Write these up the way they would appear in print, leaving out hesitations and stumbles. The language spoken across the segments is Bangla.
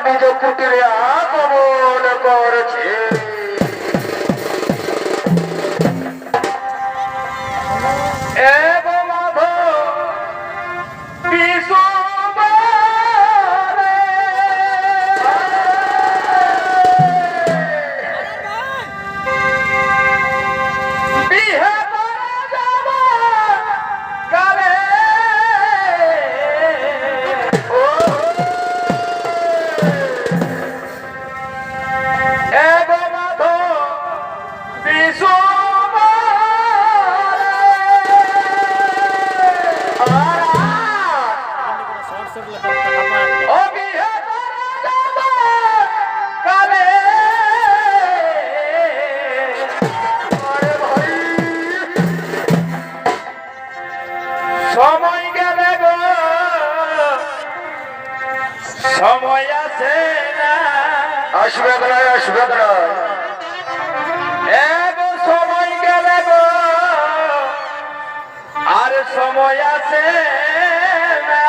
নিজ কুটিরে আগমন করেছে। সময় গেলে গো সময় আছে না, আসবে না আসবে না, সময় গেলে গো আর সময় আছে না,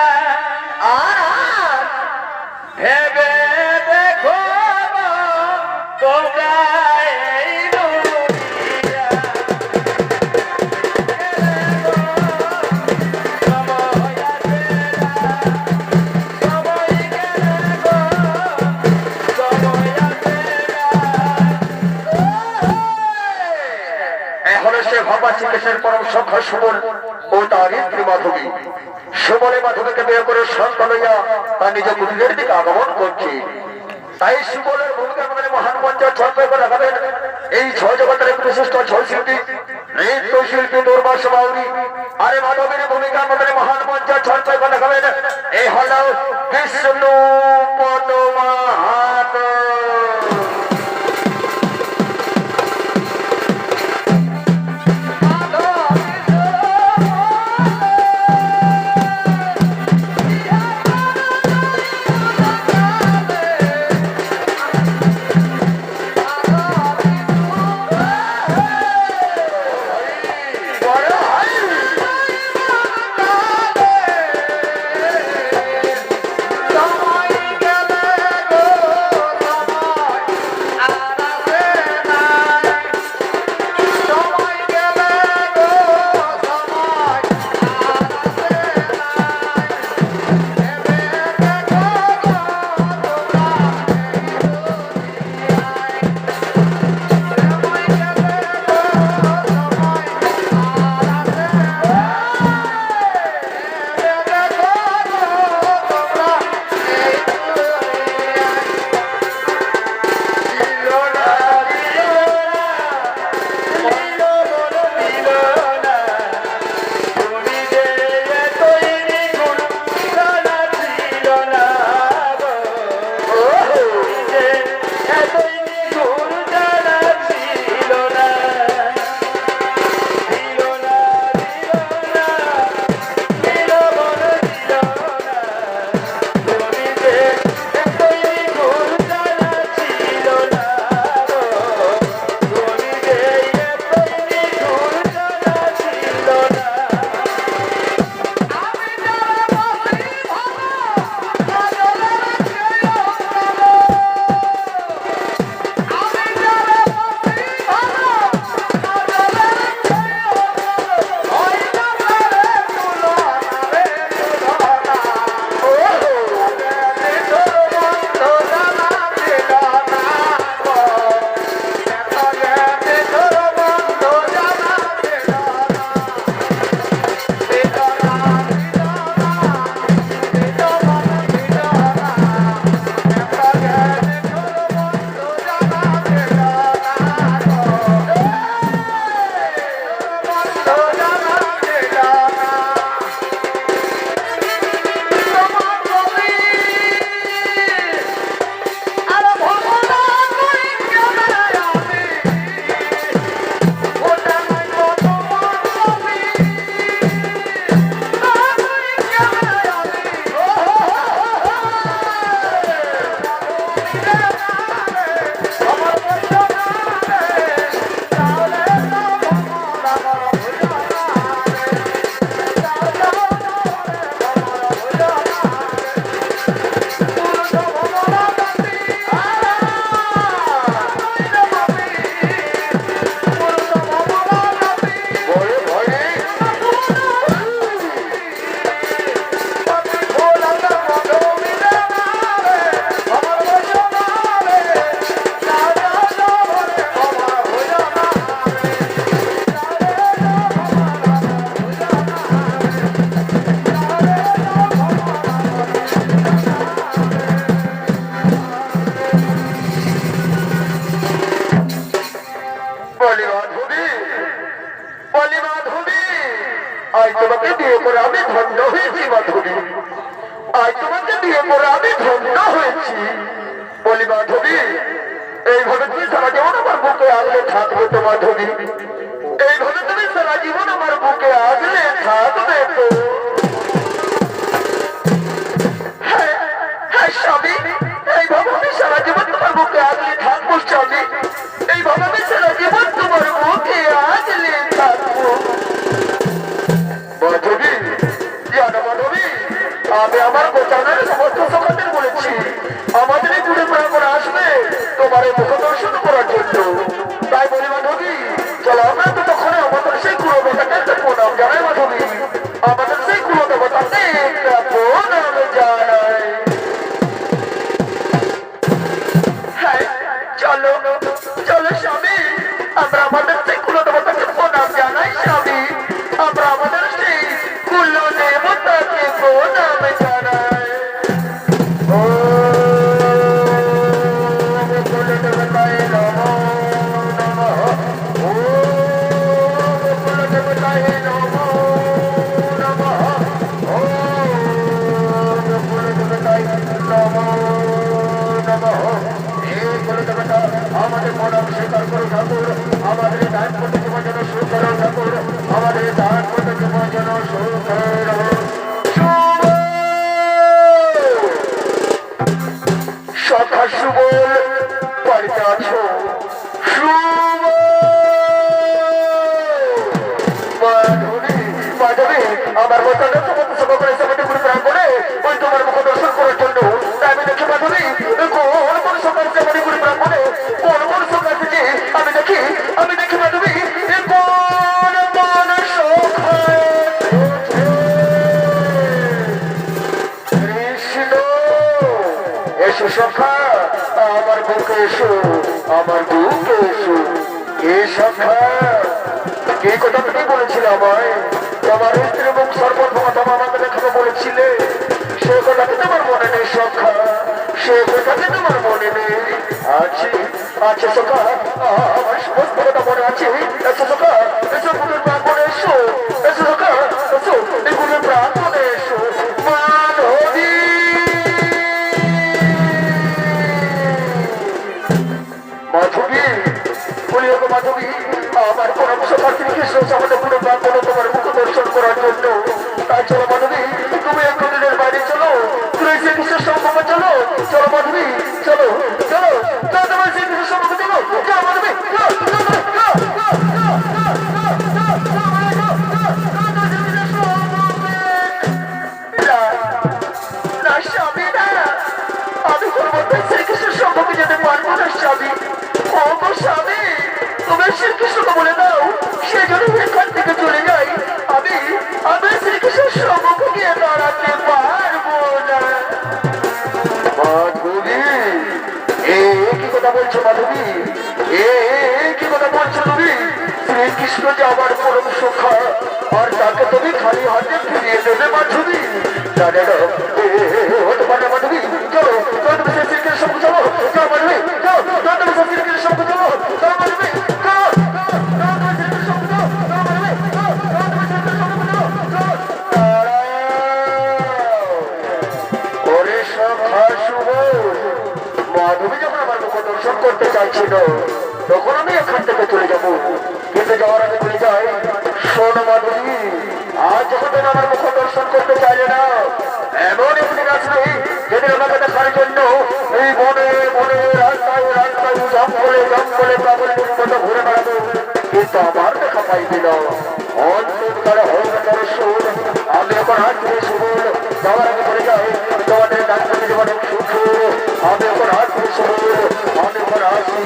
আর ভেবে দেখো তোমরা শ্রীকৃষ্ণের পরম সখা সুবল ও তার স্ত্রী মাধবী সুবলে মাধবীকে বিয়ে করে সন্তান লইয়া তার নিজ কুটিরের দিকে আগমন করছে। তাই সুবলের ভূমিকা আমাদের মহান মঞ্চে ছয় করে রাখাবেন এই ছয় জগতের বিশিষ্ট ছয় শিল্পী নৃত্য শিল্পী দুর্বাস বাউরি। আরে মাধবীর ভূমিকা আমাদের মহান মঞ্চে ছয় করে রাখাবেন এই হল বিষ্ণু পদমাহাত। সময় তোমাকে বিয়ে করে আমি ধন্য হয়েছি। বলি মাধবী, এইভাবে তুমি সারা জীবন আমার বুকে আগলে থাকবে তো মাধবী? এইভাবে তুমি সারা জীবন আমার বুকে আগলে থাকবে তো? হ্যাঁ হ্যাঁ স্বামী, এইভাবে আমি সারা জীবন তোমার বুকে আগলে থাকবো স্বামী। এইভাবে আমি সারা জীবন তোমার বুকে আগলে থাকবো মাধবী। জানো মাধবী, আমি আমার গোচারের সমস্ত সখাদের বলেছি আমাদের এই পুরে প্রাঙ্গণ আসবে তোমার এই মুখ দর্শন করার জন্য। তাই বলি মাধবী, চলো আমরা তো তখন আমাদের সেই কুলো দেবতাকে প্রণাম জানাই মাধবী। আমাদের সেই কুলো দেবতাকে একটা প্রণাম জানাই। হ্যাঁ চলো চলো স্বামী, আমরা আমাদের সেই কুলো দেবতাকে প্রণাম জানাই স্বামী। আমরা আমাদের সেই কুলো দেবতাকে প্রণাম জানাই। ও কুলো দেবতায় নমো নমঃ, ও কুলো দেবতায় নমো নমঃ, ও কুলো দেবতায় নমো নমঃ। হে কুলো দেবতা, আমাদের প্রণাম স্বীকার করো ঠাকুর। আমাদের দান করতে তোমার জন্য সুখ করো ঠাকুর। আমাদের দান করতে তোমার জন্য সুখ করো। সখা সুবল বাড়িতে আছো? মাধবী মাধবী, আমার মতটা সমস্ত সভা করে সবাই পুরো প্রাঙ্গণে ওই তোমার মুখ দর্শন করার জন্য। তাই আমি দেখি মাধবী, কোন কোন সকাল সে আমার পুরো প্রাঙ্গণে কোন কোন সকাল থেকে আমি দেখি মাধবী, কোন কোন সখায় কৃষ্ণ। এসো সখা, আমার বুকে এসো, আমার বুকে এসো। এ সখা, কে কথা তুমি বলেছিলে আমায়? তোমার স্ত্রী মুখ সর্বপ্রথম আমাকে দেখাতে বলেছিলে, সে কথা কি তোমার মনে নেই সখা? সে কথা কি তোমার মনে নেই? আছে আছে সখা, আমার সমস্ত কথা মনে আছে। এসো সখা, এসো গুরুর প্রাঙ্গণে এসো। এসো সখা, এসো এই গুরুর প্রাঙ্গণে এসো। মাধবী মাধবী, বলি ওগো মাধবী, আমার কোন সখা শ্রীকৃষ্ণ আমাদের পুরো প্রাঙ্গণে তোমার মুখ দর্শন করার জন্য। তাই চলো মাধবী, তুমি একটু দিনের বাইরে চলো, তুমি শ্রীকৃষ্ণের সম্মুখে চলো। চলো মাধবী, চলো চলো চলো, তোমার শ্রীকৃষ্ণের সম্মুখে চলো। চলো মাধবী, চলো চলো চলো চলো না স্বামী না, আমি তোর মধ্যে শ্রীকৃষ্ণের সম্মুখে যেতে পারবো না স্বামী। ও গো স্বামী, তুমি শ্রীকৃষ্ণকে বলে দাও সে যদি এখান থেকে চলে যায়, আমি আমি শ্রীকৃষ্ণের সম্মুখে গিয়ে দাঁড়াতে পারবো না। মাধবী, এ কি কথা বলছো মাধবী? এ কি কথা বলছো তুমি? শ্রীকৃষ্ণ যে আমার পরম সখা, আর তাকে তুমি খালি হাতে ফিরিয়ে দেবে মাধবী? না না না, হতে পারে না মাধবী। চলো চলো, তুমি সেই শ্রীকৃষ্ণের সম্মুখে চলো। চলো মাধবী, চলো চলো, তুমি সেই শ্রীকৃষ্ণের সম্মুখে চলো। চলো মাধবী, চলো চলো, তুমি শ্রীকৃষ্ণের সম্মুখে চলো। চলো মাধবী, চলো চলো, তুমি শ্রীকৃষ্ণের সম্মুখে চলো। চলো। ওরে সখা শুভ, মাধবী যখন আমার মুখ দর্শন করতে চাইছিল তখন আমি এখান থেকে চলে যাবো, কিন্তু যাওয়ার আগে বলে যাই, শোনো মাধবী, আজ যখন তুমি আমার মুখ দর্শন করতে চাইলে না, এমন একদিন আসবে যেদিন আমাকে দেখার জন্য এই বনে বনে রাস্তায় রাস্তায় জঙ্গলে জঙ্গলে পাগলের মতো ঘুরে বেড়াবো, কিন্তু আমার দেখা পাইবি না। অন্তর্কালে হোক দর্শন, আমি এখন হাত ধরে শুভ, যাওয়ার আগে বলে যাই, তোমাদের ডাক্তার জীবনে সুখ, আমি এখন হাত ধরে শুভ, আমি এখন আসি।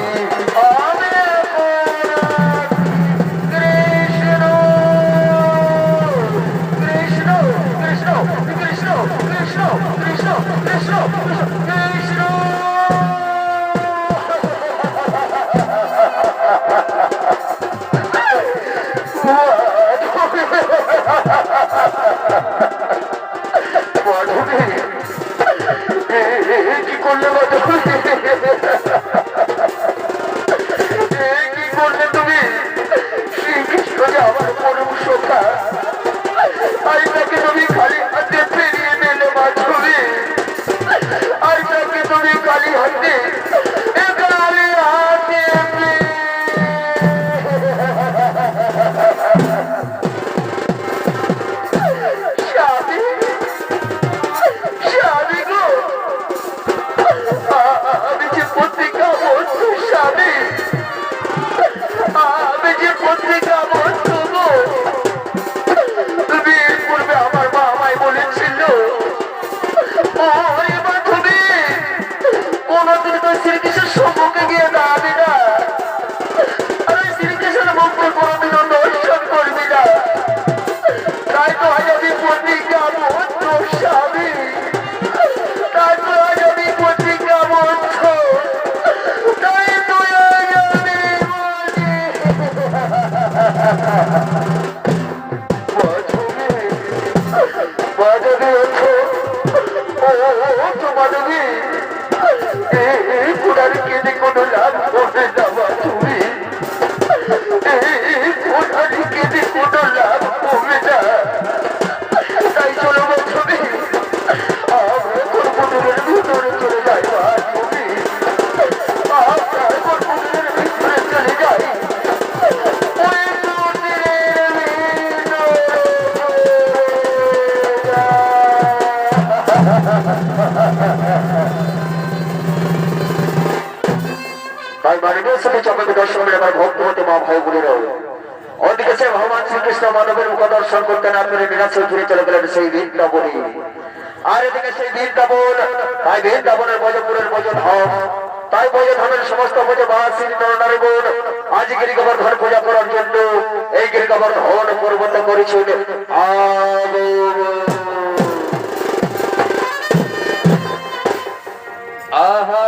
শ্রীকৃষ্ণের সম্মুখে গিয়ে দাঁড়াবি না, আরে শ্রীকৃষ্ণের মুখকে কোনোদিনও দর্শন করবি না। তাই তো আজ আমি প্রতিজ্ঞা বদ্ধ স্বামী, তাই তো আজ আমি প্রতিজ্ঞা বদ্ধ, তাই তো আজ আমি মাধবী আছো, ও তো মাধবী, এই পুরার কেঁদে কোনো লাভ হবে না মাধবী, এই পুরার কেঁদে কোনো লাভ হবে না। তাই চলো মাধবী, আমরা কর্মদের ভিতরে চলে যাই মাধবী, আমরা কর্মদের ভিতরে চলে যাই। ওই মন্দিরের তাই মানবের সাথে চক্রকে দর্শন করে আমার ভক্ত হতে মা ভাই বোনেরাও ওদিকে সে ভগবান শ্রীকৃষ্ণ মানবের মুখ দর্শন করতে না পেরে নিরাশে ফিরে চলে গেলেন সেই বৃন্দাবনে। আর এদিকে সেই বৃন্দাবন, তাই বৃন্দাবনের বজপুরের বজধাম, তাই বজধামের সমস্ত বজবাসী নরনারীগণ আজ গিরিগোবর্ধন পূজা করার জন্য এই গিরিগোবর্ধন পর্বত করেছিল। আহা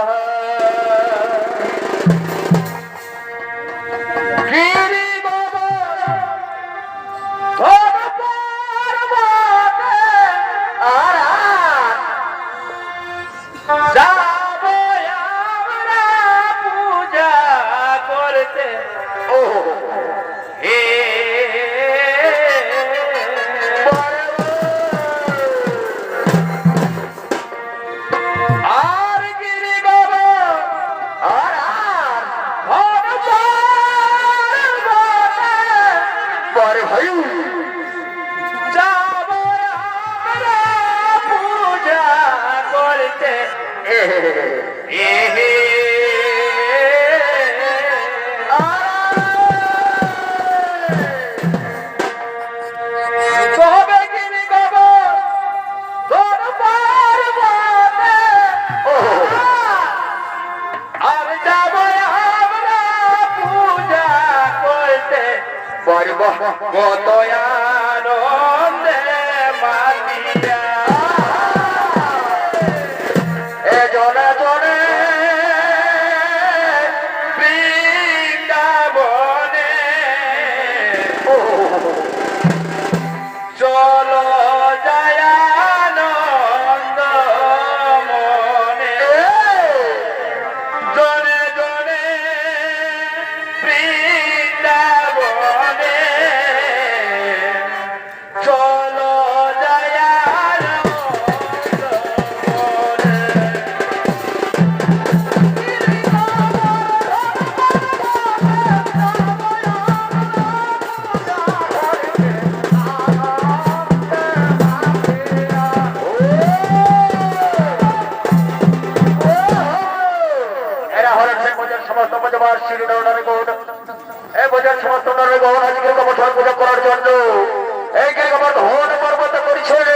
পূজা করার জন্য এই গিরিগোবর্ধন পর্বত করেছিল।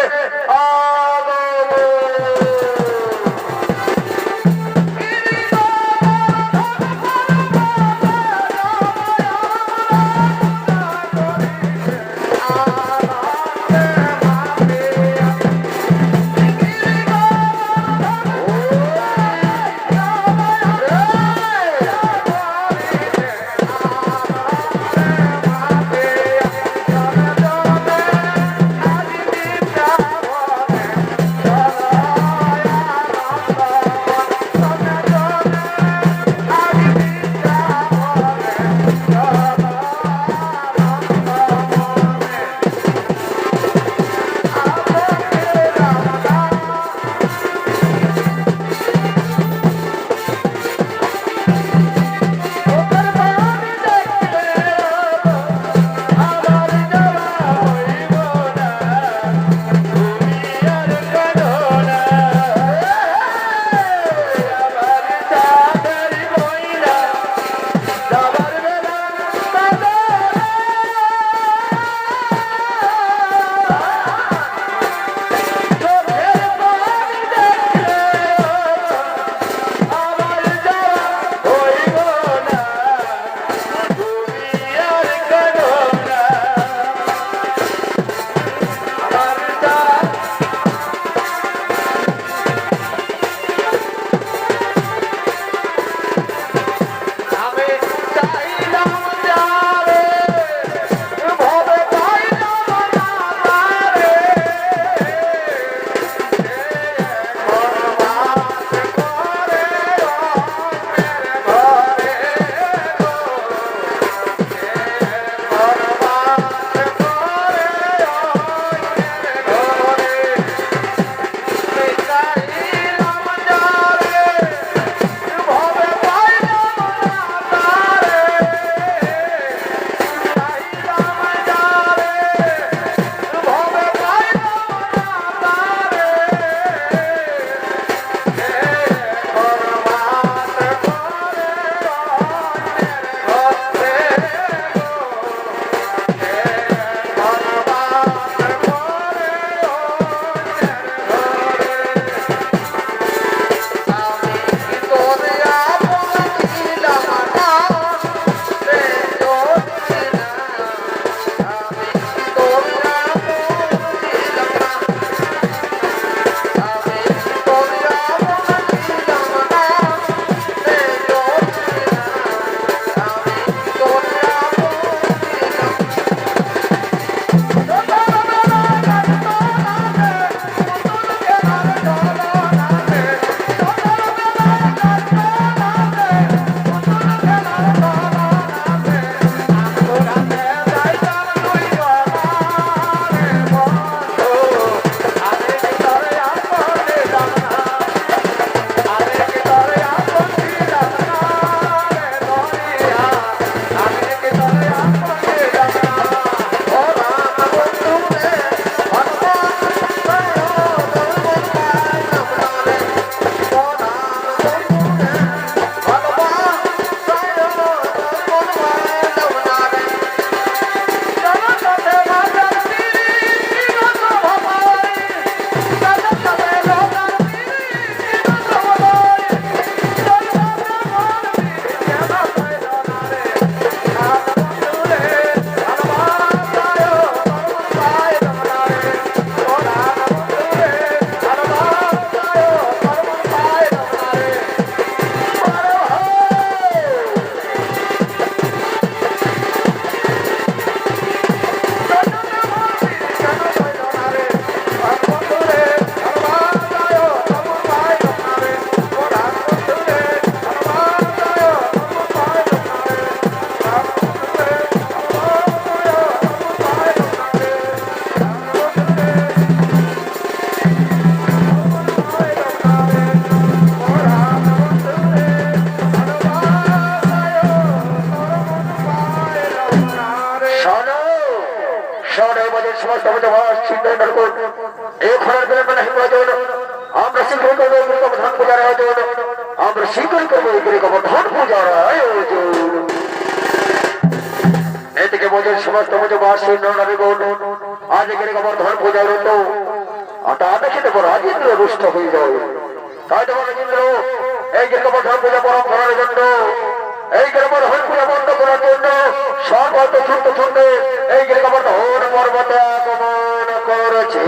করবো গিরিগোবর্ধন পূজার আয়োজন, আমরা শীঘ্র করবো গিরিগোবর্ধন পূজার আয়োজন। এদিকে বোঝেন সমস্ত ব্রজবাসী নরনারীগণ আজ গিরিগোবর্ধন পূজার হতো তা দেখে দেবো রাজেন্দ্র রুষ্ট হয়ে যায়। তাই দেবো রাজেন্দ্র এই গিরিগোবর্ধন পূজা পালন করার জন্য, এই গিরিগোবর্ধন পূজা বন্ধ করার জন্য সর্বত ছুটতে ছুটতে এই গিরিগোবর্ধন পর্বতে আগমন করেছে।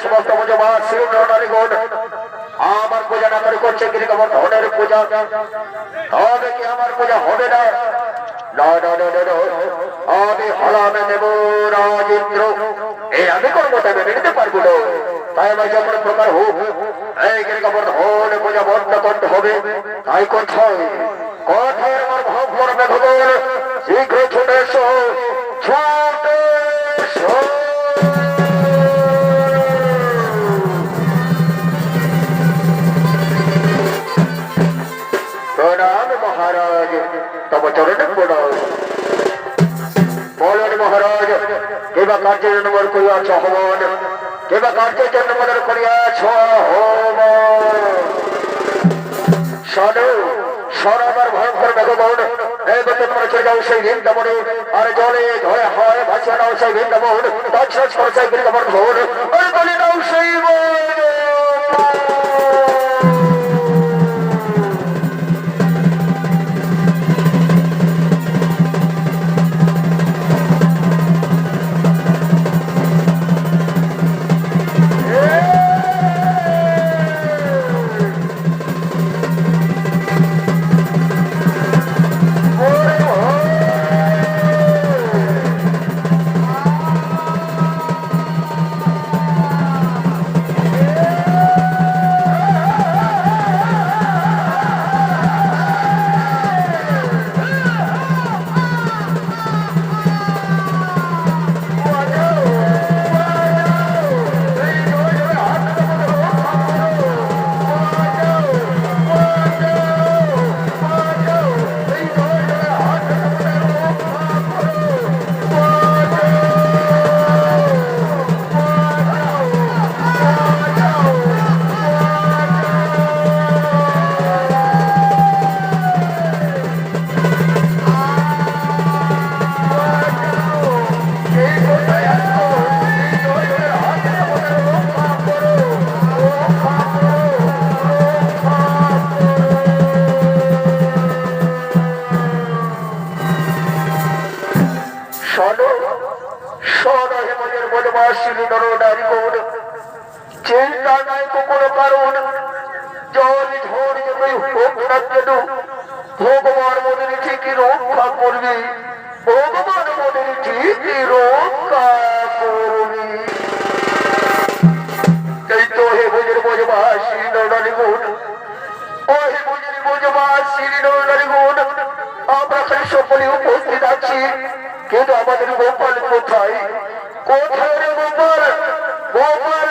সমস্ত ব্রজবাসী নরনারীগণ আমার পূজা না করে করছে গিরিগোবর্ধনের পূজা, তবে কি আমার পূজা হবে না? আমি হলামে দেব রাজেন্দ্র, এই আমি করবো তবে নিতে পারবো না। তাই আমার যখন প্রকার হোক এই গিরিগোবর্ধন পূজা বন্ধ করতে হবে। তাই কোথায় কোথায় আমার ভাব করবে ভগবান, শীঘ্র ছুটে এসো, ছুটে এসো। মহারাজ তব চরণে প্রণাম। বলেন মহারাজ, কেবা কার্যের জন্য মন করিয়াছ হবন, কেবা কার্যের জন্য মনে করিয়াছ হবন। শোনো শোনো আমার ভয়ঙ্কর ভগবান, এই বছর মনে চলে যাও সেই বৃন্দাবনে, আর জলে ধরে হয় ভাসিয়ে নাও সেই বৃন্দাবন, তৎসাজ করো সেই গিরিগোবর্ধন, আর বলে নাও সেই চিন্তা নাই কোনো কারণ, জল ঝড় যতই হোক না কেন ভগবান মনে ঠিকই রক্ষা করবি, ভগবান মনে ঠিকই রক্ষা করবি। এই তো হে বুঝের বোঝবাসী নরনারীগণ, ও হে বুঝের বোঝবাসী নরনারীগণ, আমরা খালি সকলে উপস্থিত আছি, কিন্তু আমাদের গোপাল কোথায়? কোথায় রে গোপাল? গোপাল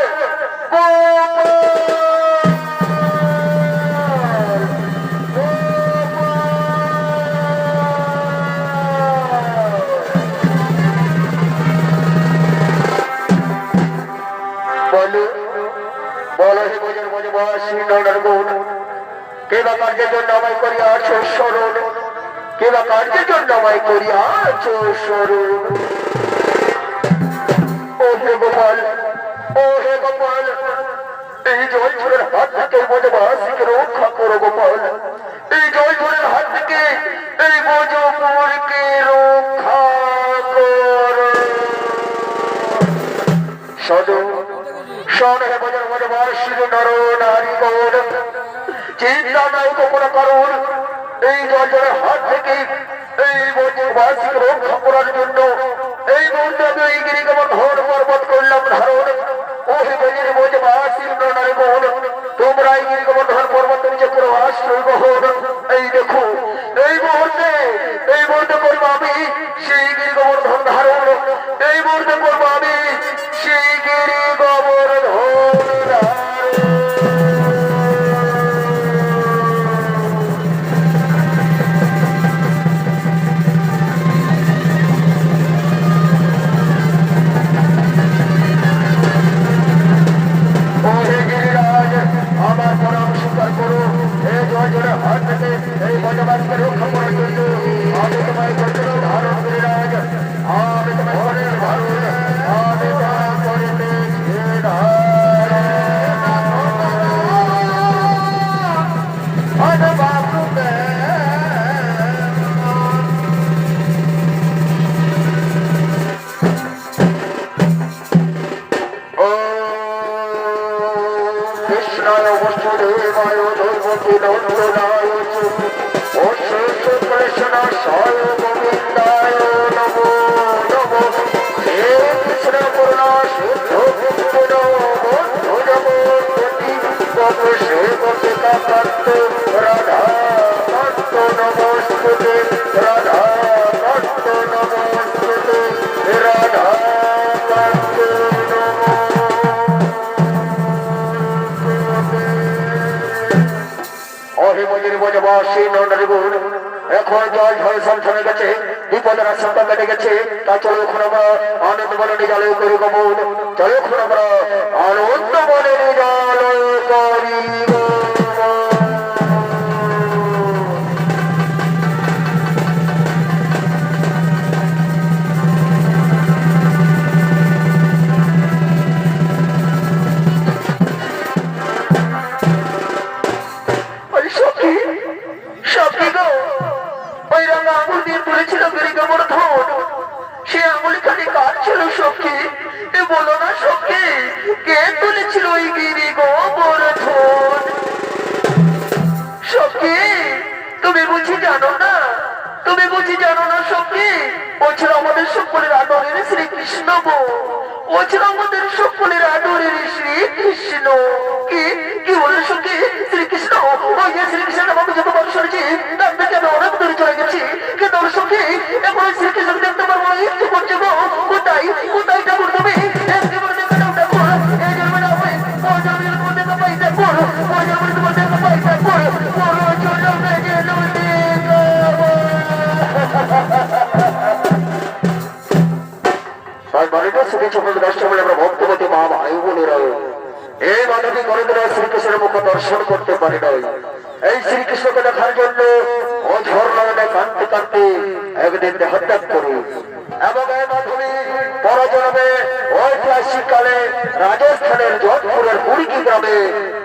বলো হে বোঝের বোঝবাসী নরনারীগণ, কেবা কার্যের জন্য আমায় করিয়াছ স্মরণ, কেবা কার্যের জন্য আমায় করিয়াছ স্মরণ। ও হে গোপাল, ও হে গোপাল, এই জল ঝড়ের হাত থেকে বোঝবাসীকে রক্ষা করো গোপাল, এই জল ঝড়ের হাত থেকে এই বোঝপুরকে রক্ষা করো। সদো শোন হে বোঝের বোঝবাসী নরনারীগণ, চিন্তা নাই কোনো কারণ, এই জল ঝড়ের হাত থেকে এই বোঝবাসীকে রক্ষা করার জন্য এই মুহূর্তে আমি এই গিরিগোবর্ধন পর্বত করলাম ধারণ। ও হে বোঝের বোঝবাসী নরনারীগণ, তোমরা এই গিরিগোবর্ধন পর্বত নিচে করে আশ্রয় গ্রহণ। এই দেখো এই মুহূর্তে সেই নন্ডারি গুণ এখন জল ঝড় সমসনে গেছে, বিপদের আশঙ্কা কেটে গেছে। তা চলো এখন আমরা আনন্দ বনে জলে করি গমন, চলো এখন আমরা আনন্দ বনে জলে করি শ্রীকৃষ্ণ ও ছিল আমাদের সকলের আদরের শ্রীকৃষ্ণ। কি কি বললে সখী? শ্রীকৃষ্ণ ওই যে শ্রীকৃষ্ণের আমি যতবার শুনেছি তার থেকে আমি অনেক দূরে চলে গেছি, কিন্তু সখী এখন শ্রীকৃষ্ণ দেখতে পারবো না। ইচ্ছে করছে গো, কোথায় কোথায় ঠাকুর তুমি ভক্তবতী মা ভাই বোনেরা এই মানবী গণেরা শ্রীকৃষ্ণের মুখ দর্শন করতে পারে নাই। এই শ্রীকৃষ্ণকে দেখার জন্য অঝর নয়নে কাঁদতে কাঁদতে একদিন দেহত্যাগ করে এবং এই মাধবী পরজন্মে ঐতিহাসিক কালে রাজস্থানের যোধপুরের কুড়িকি গ্রামে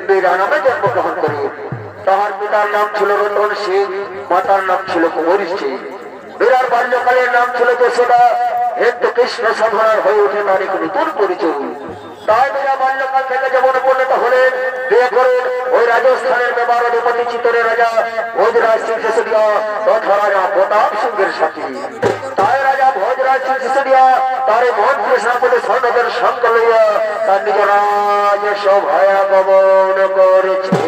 মীরা নামে জন্মগ্রহণ করে। তাহার পিতার নাম ছিল রতন সিং, মাতার নাম ছিল কুমারী সিং। মীরার বাল্যকালের নাম ছিল যশোদা। হিন্দু কৃষ্ণ সাধনার হয়ে ওঠে তার এক নতুন পরিচয়। তাই মীরা বাল্যকাল থেকে যেমন পরিণত হলেন, বিয়ে করেন ওই রাজস্থানের মেবার অধিপতি চিত্তরের রাজা ভোজরাজ সিং সিসোদিয়া তথা রাজা প্রতাপ সিংহের সাথে। তাই রাজা ভোজরাজ সিং সিসোদিয়া তার মন্ত্রী সেনাপতি সৈন্যদের সঙ্গ লইয়া তার নিজ রাজ সভায় আগমন করেছে।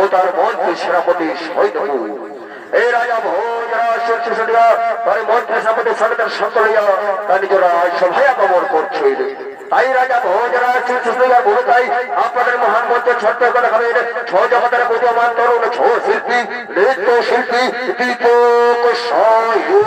ও তার মন্ত্রী সেনাপতি সৈন্য এই রাজা ভোজরাজ সিংহ তার মন্ত্রী সেনাপতি সৈন্যদের সঙ্গ লইয়া তার নিজেরা সভায় আগমন করছে। তাই রাজা ভোজরাজ সিংহ ভূমিকায় আপনাদের মহান মন্ত্রী ছোট্ট করে দেখাবেন ছ জগতের বুদ্ধিমান তরুণ ছ শিল্পী নৃত্য শিল্পী দীপক সায়ু।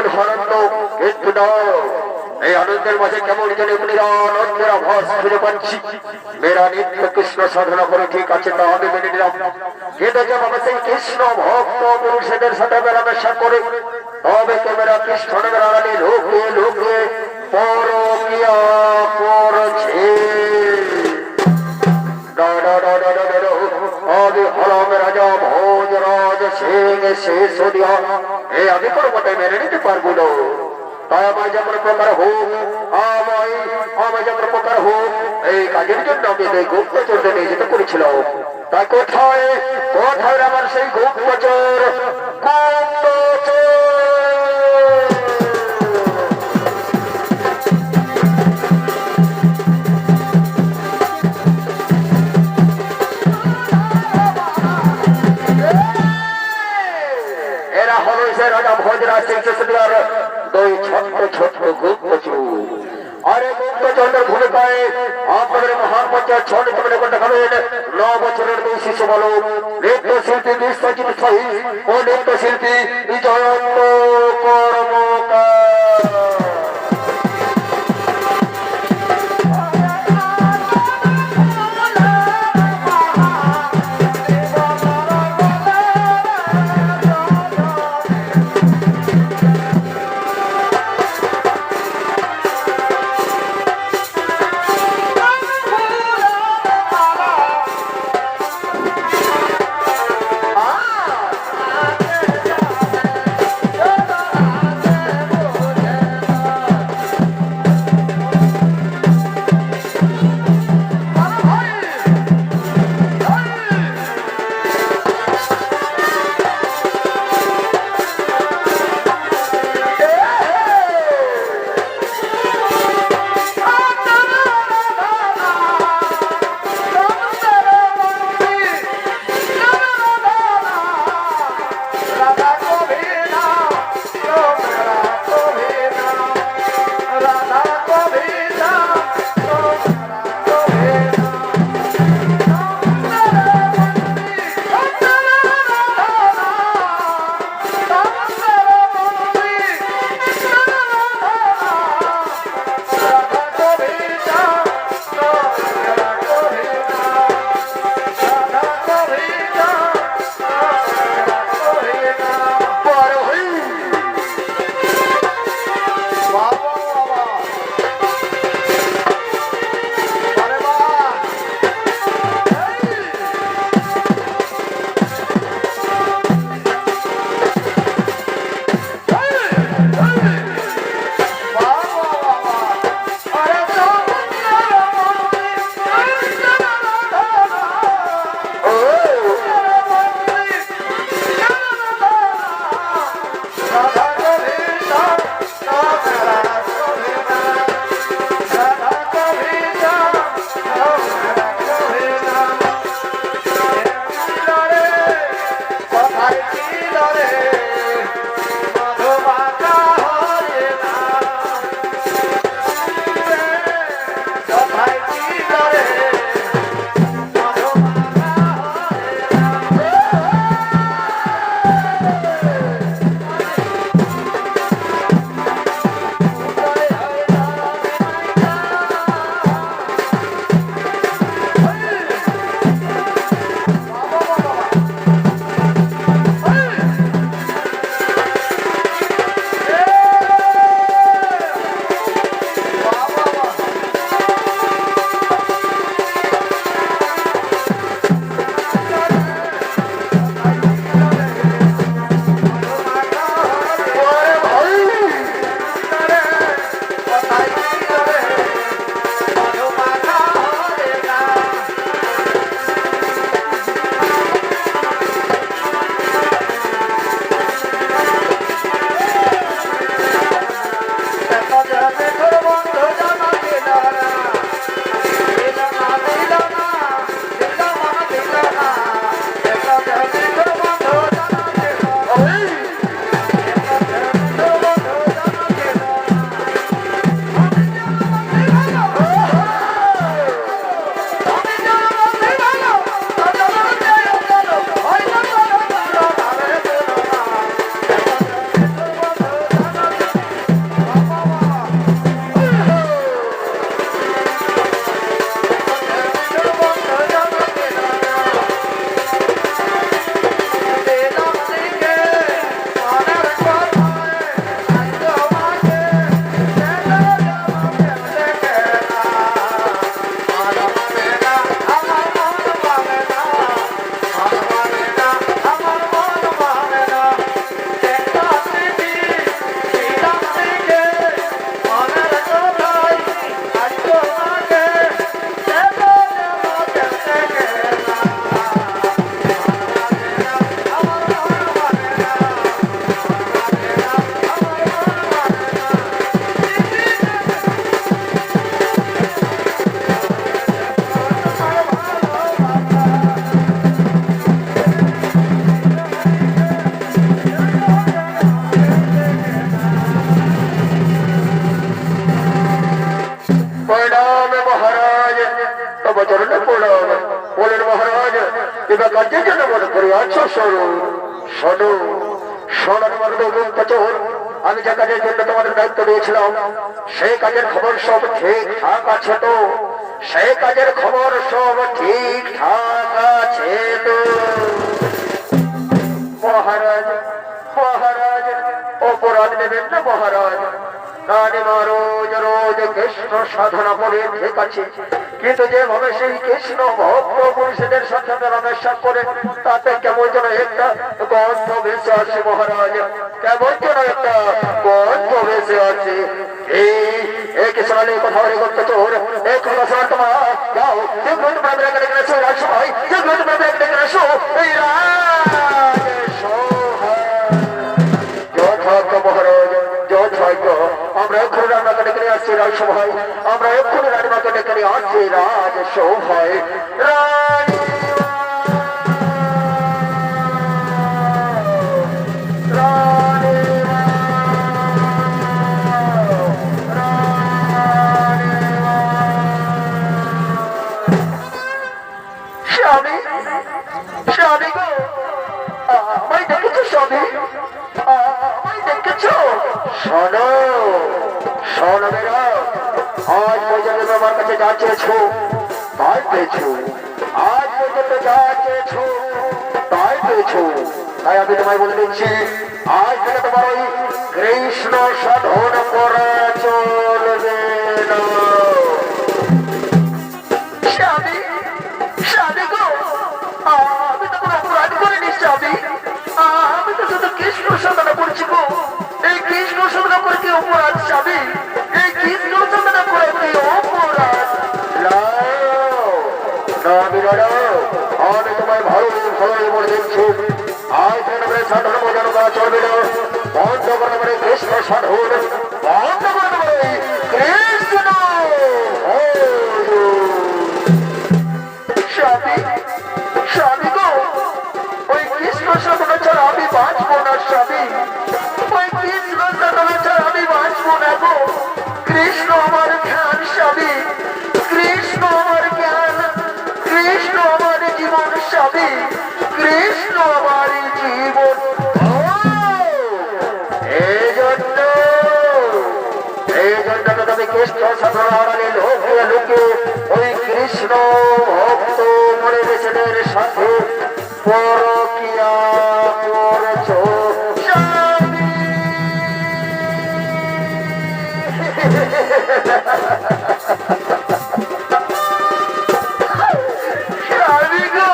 ভীষণ আনন্দ, কিন্তু না, এই আনন্দের মাঝে কেমন যেন আনন্দের আভাস খুঁজে পাচ্ছি। মেয়েরা নিত্য কৃষ্ণ সাধনা করে, ঠিক আছে, তা আমি মেনে নিলাম, কিন্তু যখন সেই কৃষ্ণ ভক্ত পুরুষদের সাথে মেলামেশা করে, তবে ক্যামেরা কৃষ্ণের আড়ালে লুকিয়ে লুকিয়ে পরকিয়া করছে। রাজা ভোজরাজ সিং শেষ দিয়া আমি কোনো মতে মেনে নিতে পারবো না। তাই আমার যেমন প্রকার হোক, আমার যেমন প্রকার হোক, এই কাজের জন্য আমি এই গুপ্তচরকে নিয়ে যেতে করেছিলাম। তাই কোথায় কোথায় আমার সেই গুপ্তচর? এরা হলো সে রাজা ভোজরাজ সিং শেষদিয়ার দুই ছোট্ট ছোট্ট গুপ্তচর। আর এই গুপ্তচরের ভূমিকায় আপনাদের মহান পঞ্চায়েত ছড়িত মনে করে দেখাবেন 9 বছরের দুই শিশু বালক নৃত্যশিল্পী বিশ্বজিৎ সাহি ও নৃত্যশিল্পী জয়ন্ত কর্মকার। এবার কাজের জন্য মনে করি আচ্ছা শোনো শোনো শোনার চোর আমি যে কাজের জন্য তোমাদের দায়িত্ব দিয়েছিলাম সেই কাজের খবর সব ঠিকঠাক আছে তো সেই কাজের খবর সব ঠিকঠাক আছে তো মহারাজ মহারাজ অপরাধ নেবেন না মহারাজ রানীমা রোজ রোজ কৃষ্ণ সাধনা করে ঠিক আছে কিন্তু যেভাবে সেই কৃষ্ণ ভক্ত পুরুষদের সাথে মেলামেশা করে তাতে কেমন যেন একটা গন্ধ ভেসে আছে মহারাজ কেমন যেন একটা গন্ধ ভেসে আছে এই কিশোরালে কথা বলে করতে তোর এই কথা শোনার তোমার যাও যেগুলো তোমরা বেড়ে ডেকে আসো রাজসভায় যেগুলো তোমরা বেড়ে ডেকে আসো এই মহারাজ যথার্থ আমরা এক্ষুনি রান্নাকে ডেকে নিয়ে আসছি রাজসভায় আমরা এক্ষুনি রান্নাকে ডেকে নিয়ে আসছি রাজসভায় স্বামী স্বামী গো আমায় দেখেছো স্বামী আমায় দেখেছো শোনো শোনো বেরো আজ পর্যন্ত আমার কাছে যা চেয়েছো তাই পেয়েছো আজ পর্যন্ত যা চেয়েছো তাই পেয়েছো তাই আমি তোমায় বলে দিচ্ছি আজ থেকে তোমার ওই কৃষ্ণ সাধন করা চলবে না স্বামী স্বামী গো আমি তো কোনো অপরাধ করিনি স্বামী আমি তো শুধু কৃষ্ণ সাধনা করছি গো এই কৃষ্ণ সাধনা করে কি অপরাধ স্বামী এই কৃষ্ণ সাধনা করে কি অপরাধ আমি তোমায় ভালো ভালো বলে দিচ্ছি আজ থেকে সাধন বোঝানো করা চলবে না বন্ধ করে দেবে কৃষ্ণ সাধন বন্ধ করে দেবে কৃষ্ণ স্বামী স্বামী গো ওই কৃষ্ণ সাধনা ছাড়া আমি বাঁচবো না স্বামী ওই কৃষ্ণ সাধনা ছাড়া আমি বাঁচবো না গো কৃষ্ণ আমার জ্ঞান স্বামী কৃষ্ণ আমার জ্ঞান কৃষ্ণ আমার জীবন স্বামী কৃষ্ণ আমার জীবন এই জন্য তো তুমি কৃষ্ণ সাধনা আড়ালে লোকে লোকে ওই কৃষ্ণ ভক্ত মরে বেছেদের সাথে পরকিয়া করছো স্বামী গো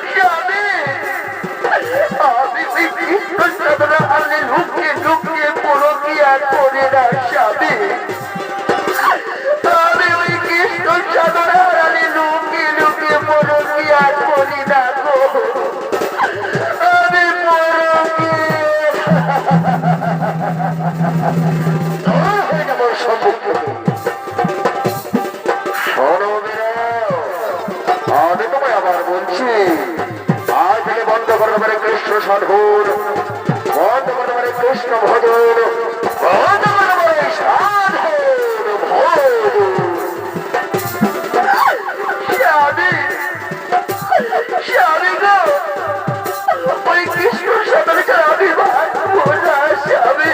স্বামী আমি ওই কৃষ্ণ সাধনা আড়ালে লুকিয়ে লুকিয়ে পরকিয়া করে না স্বামী আমি ওই কৃষ্ণ সাধনা আড়ালে লুকিয়ে লুকিয়ে পরকিয়া করি না গো আমি আমি তোমায় আবার বলছি আজ থেকে বন্ধ করতে পারে কৃষ্ণ সাধন বন্ধ করতে পারে কৃষ্ণ ভজন বন্ধ করতে পারে সাধন ভজন স্বামী স্বামী গো ওই কৃষ্ণ সাধন ছাড়া আমি বাঁচবো না স্বামী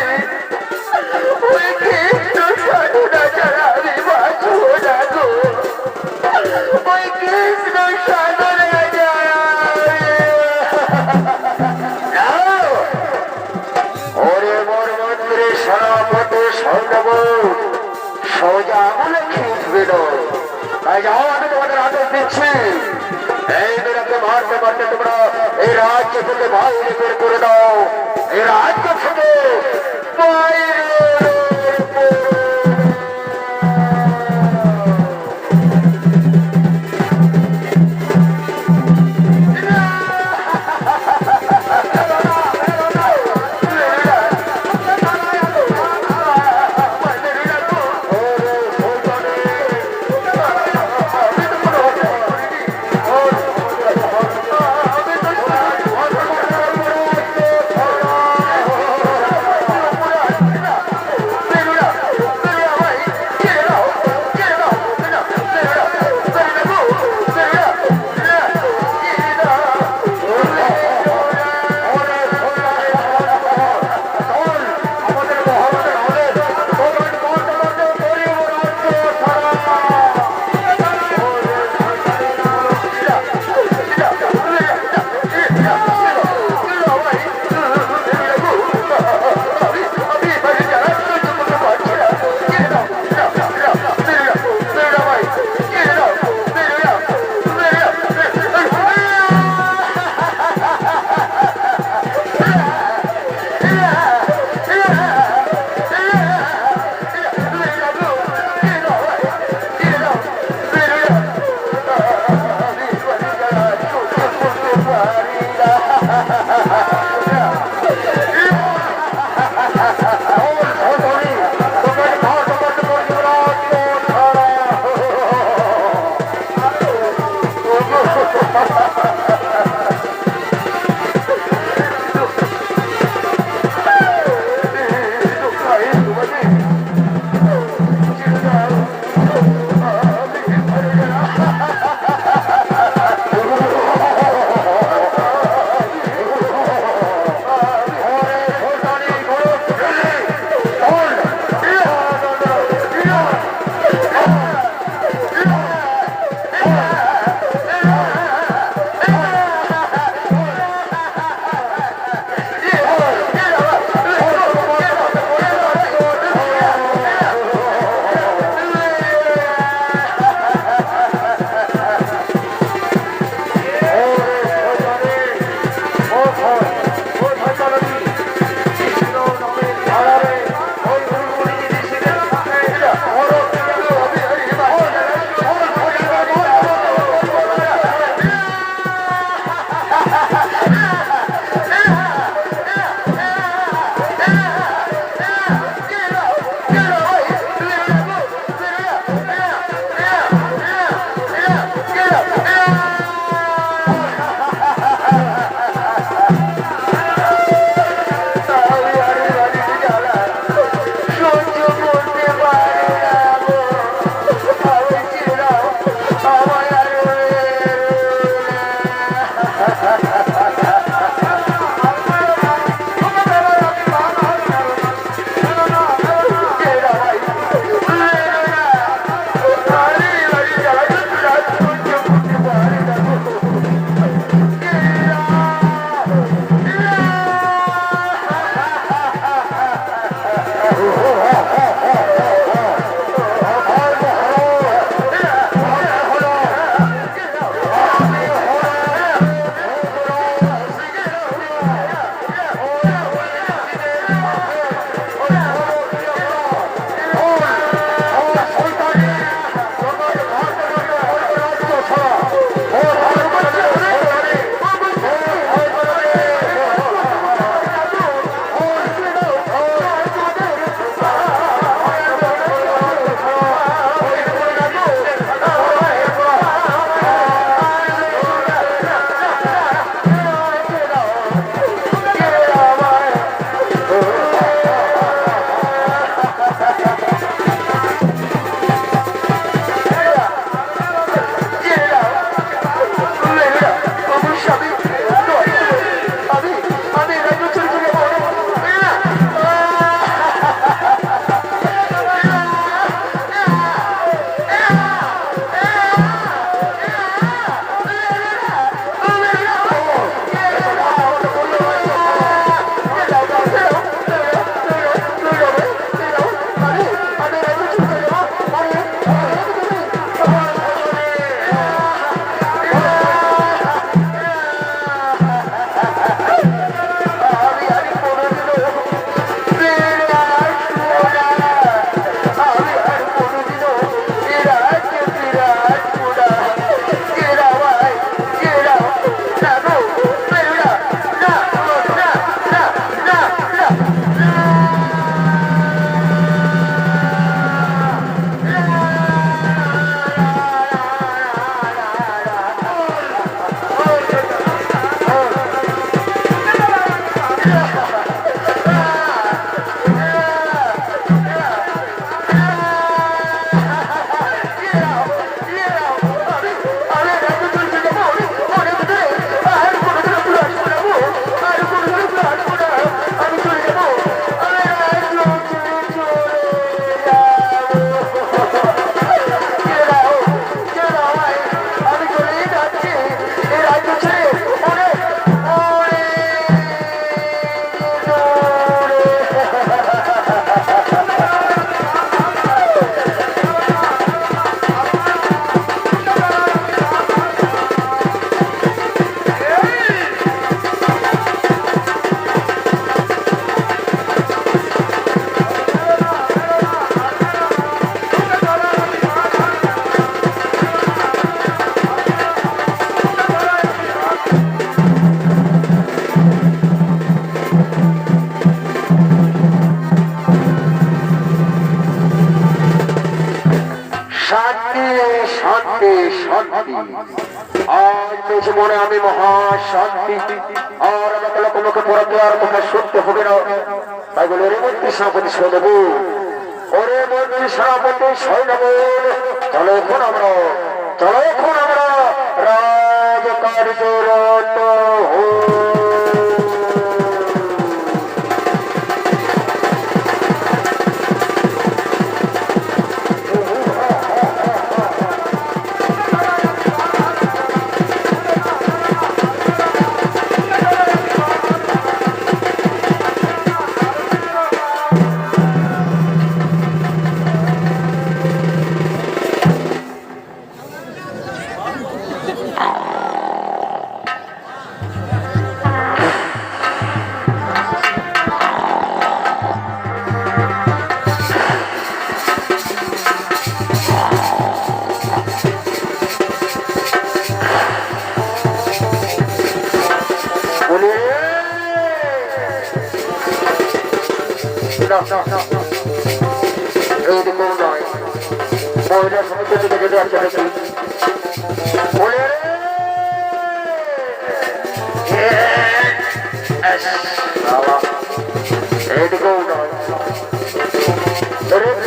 ওই কৃষ্ণ সাধনা ছাড়া আমি বাঁচবো না গো ওই কৃষ্ণ সাধনা ওরে মোর মন্দিরে সনাপতি সৌরভ সোজা বলে খিঁচবে না তাই যাও আমি তোমাদের আদেশ দিচ্ছি এই দিনকে মারতে মারতে তোমরা এই রাজ্য থেকে বাইরে বের করে দাও এই রাজ্য থেকে বাইরে শান্তি শান্তি শান্তি। আজ নিজ মনে আমি মহা শান্তি। আর আমাকে লোকমুখে পড়াতে আর কথা শুনতে হবে না। তাই বলে ওরে মন্ত্রী সেনাপতি সৈন্যব, ওরে মন্ত্রী সেনাপতি সৈন্যব, চলো এখন আমরা রাজকার্যরত হই। এইদিকেও নয়, মহিলা সমিতি থেকে যদি আছে নাকি বলে এইদিকেও নয়,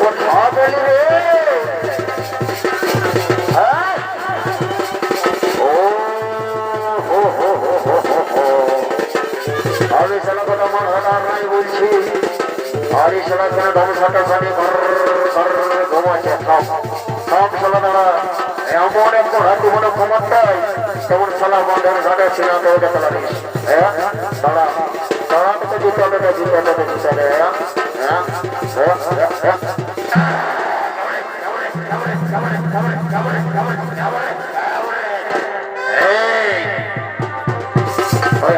কথা বলি রে। আমি সালা কথা মন হলার নাই বলছি। আর এই সালা কেন ধ্বংসাটা সানি ঘুমাচ্ছে সব সালা দাঁড়া এমন একজন হাতি মনে ক্ষমতায় তেমন সালা বন্ধের ঘাটে ছিল দাঁড়া দাঁড়া তো জিতে হবে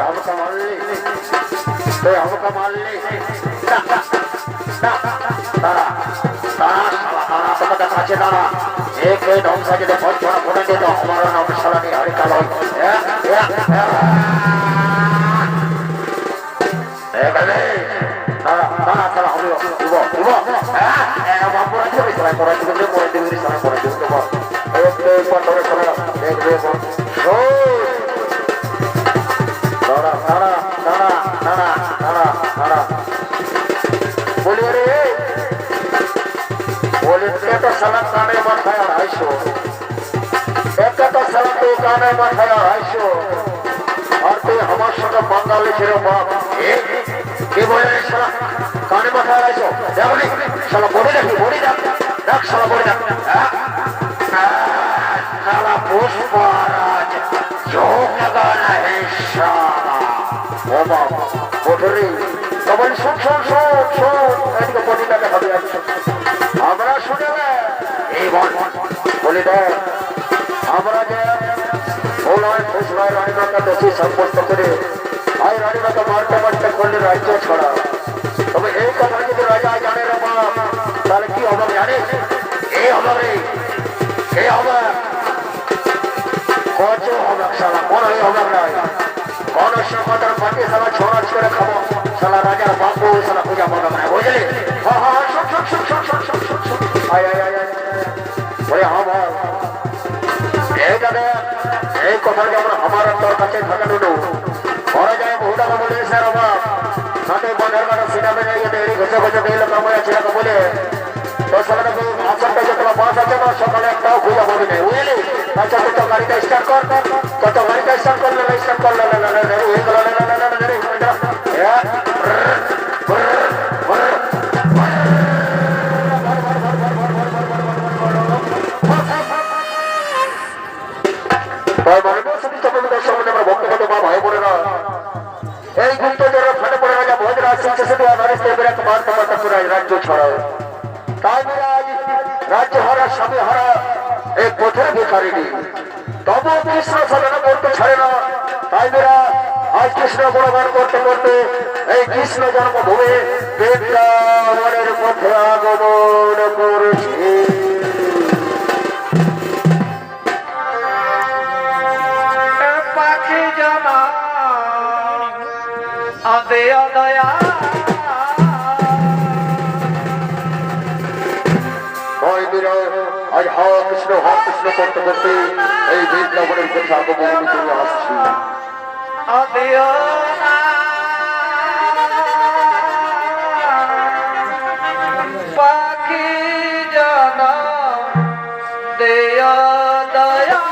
আমাকে মারলি আমাকে মারলি কাছে দাঁড়া এক ধ্বংসা যদি ভর্জনা করে দিত আমার নাম সালানি হারি কালো সালা কানে মাথায় আড়াইশো, একটা সালা তো কানে মাথায় আড়াইশো, আর তুই আমার সঙ্গে বাঙালি ছিল বাপ কে বলে সালা কানে মাথায় আড়াইশো সালা বড়ি রাখি বড়ি রাখ সালা বড়ি রাখ সালা পুষ্পরাজ যোগ লাগানা হে শালা ও বাবা ওঠরে তখন শোন শোন শোন শোন এদিকে বড়িটা দেখাবে আমরা শুনে বলি দেখ আমরা যে রানীমাকে বেশি সাব্যস্ত করে আই রানীমাকে মারতে মারতে করলে রাজ্য ছড়া। তবে এই কথা যদি রাজা জানে রে বাপ তাহলে কি হবে জানিস? এই হবে রে এই হবে কচ হবে সালা কোনো হবে নাই কোন সময় পাটি সালা ছোড়া করে খাবো সালা রাজার বাপু সালা পূজা করবে না বুঝলি? হ্যাঁ হ্যাঁ আয় আয় আয় বলে আমার এই কথা যেমন আমার তোর কাছে থাকে দুটো ওরা যায় বহু টাকা বলে স্যার অভাব সাথে বন্ধের কাটা সিনেমে যাই এড়ি ঘষে ঘষে দিয়ে লোক আমার আছে বলে তোর সকালে আসরটা যে তোমার বাস আছে না সকালে একটাও খুঁজে পাবি না বুঝলি? আচ্ছা তো গাড়িটা স্টার্ট কর কত গাড়িটা স্টার্ট করলে হয়ে গেল এই গুপ্তচর ফাটে পড়ে রাজা ভোজরাজ সিং রাজ্য ছড়ায়। তাই রাজ্য হারা স্বামী হারা এই পথের ভিখারিণী তবু কৃষ্ণ সাধনা করতে ছাড়ে না। তাই মেয়েরা আজ কৃষ্ণ গুণগান করতে করতে এই কৃষ্ণ জন্মভূমি বৃন্দাবনের পথে আগমন করেছে। পাখি জানা আদেয়া দয়া আজ হক কৃষ্ণ করতে করতে এই বৃন্দাবনের কথা আগমন করে আসছি। পাখি জানা দেয়া দয়া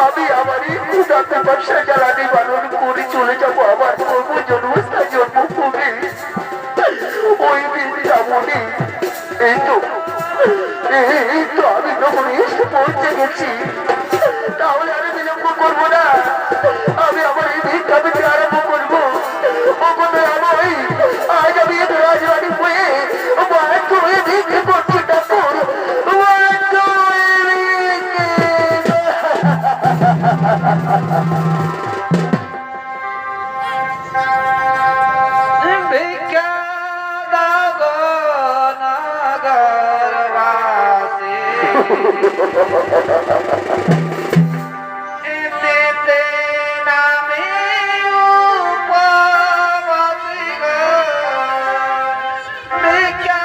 আমি আমারই ক্ষুধাকে ব্যবসা জ্বালানি পালন করে চলে যাবো আমার কর্ম জন্মস্থান জন্মভূমি ওই বৃন্দাবনে। এই তো আমি নগরে এসে পৌঁছে গেছি। তাহলে আমি বিলম্ব করবো না, আমি আমার এই ভিক্ষা পেতে আরম্ভ করবো। আজ আমি রাজবাড়ি হয়ে বাধ্য হয়ে ভিক্ষে করছি ঠাকুর। ভিক্ষা দাও নগরবাসী দিতে নামে উপবাসী গো ভিক্ষা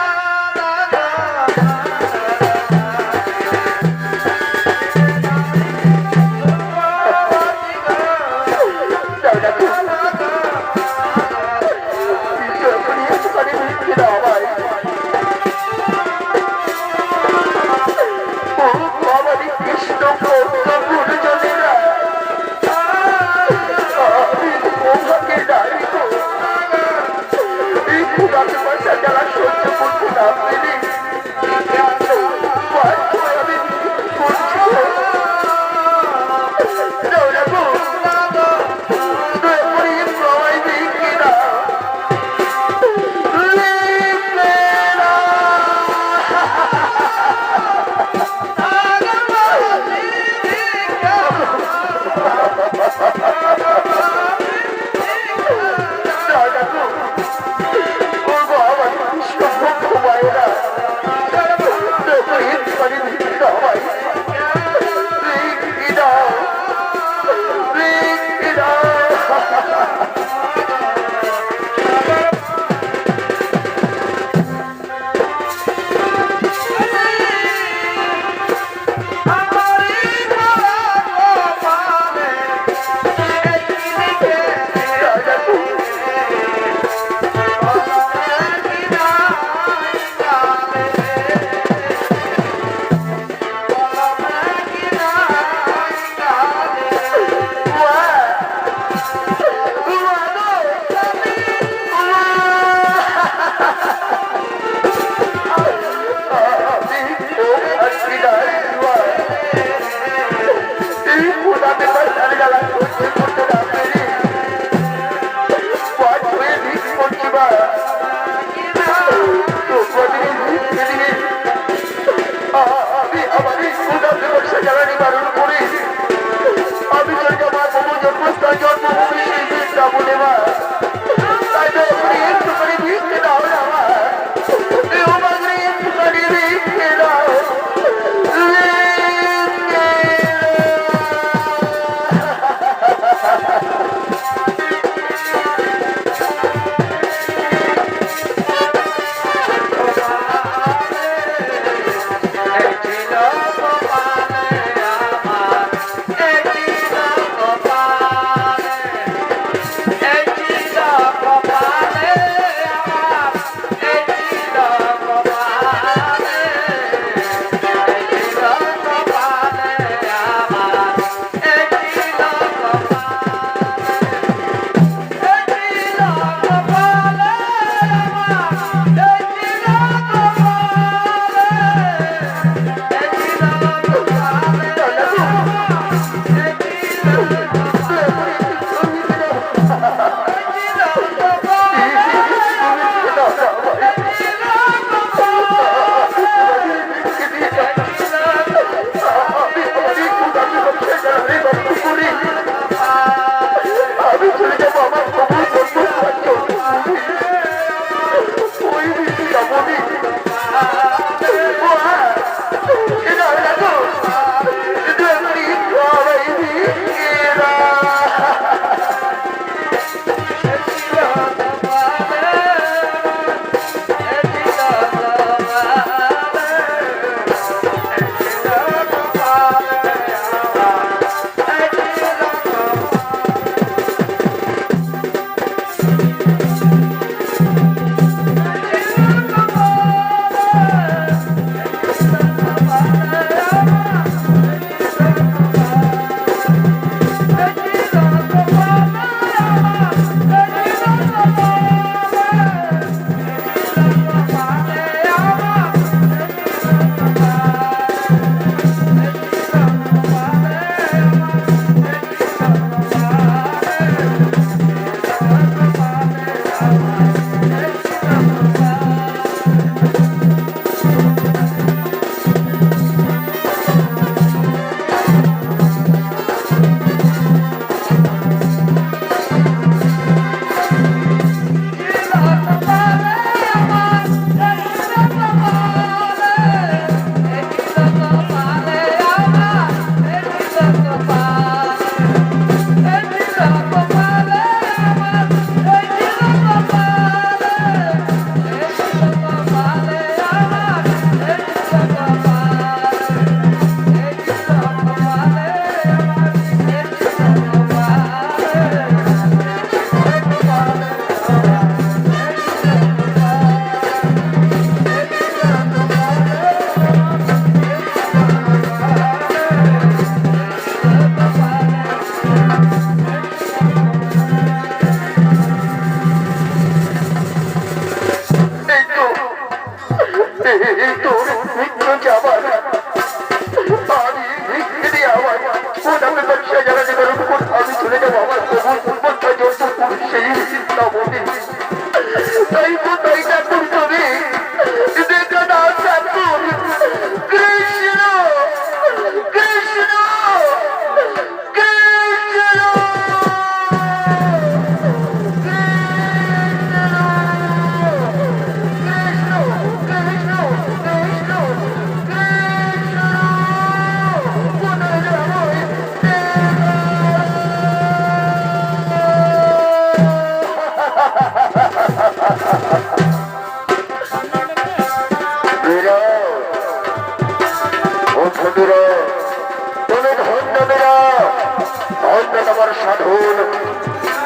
সাধন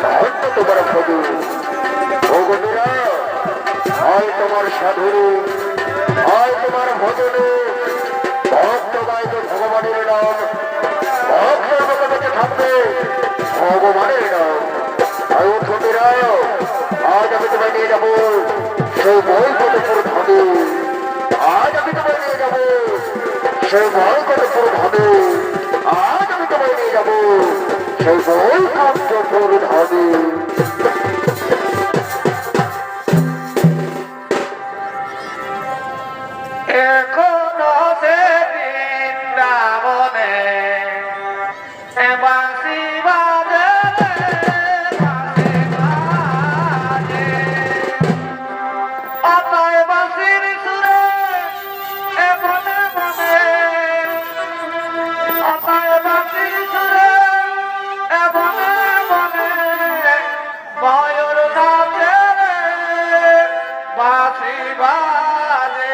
ধন্য তোমার ভজু ভগবীরা হয় তোমার সাধু হয় তোমার ভজন ভক্ত গাইবে ভগবানের নাম ভক্তের মতো বেঁচে থাকবে ভগবানের নাম আর ভগবীরা আজ আমি তোমায় নিয়ে যাবো সেই বৈকুণ্ঠপুর ধামে আজ আমি তোমায় নিয়ে যাবো সেই বৈকুণ্ঠপুর ধামে আজ আমি তোমায় নিয়ে যাবো সেই বৈকুণ্ঠপুর ধামে এখনো সে বৃন্দাবনে বাঁশি বাজে বাঁশি বাজে অতএব বাঁশির সুরে বনে বনে অতএব বাঁশির সুরে বনে বনে ময়ূর নাচে বাঁশি বাজে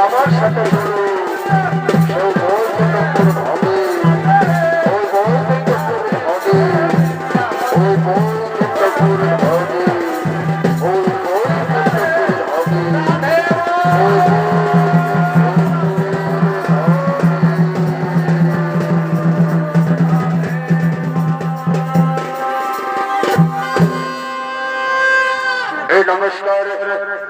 আমার সাথে নমস্কার।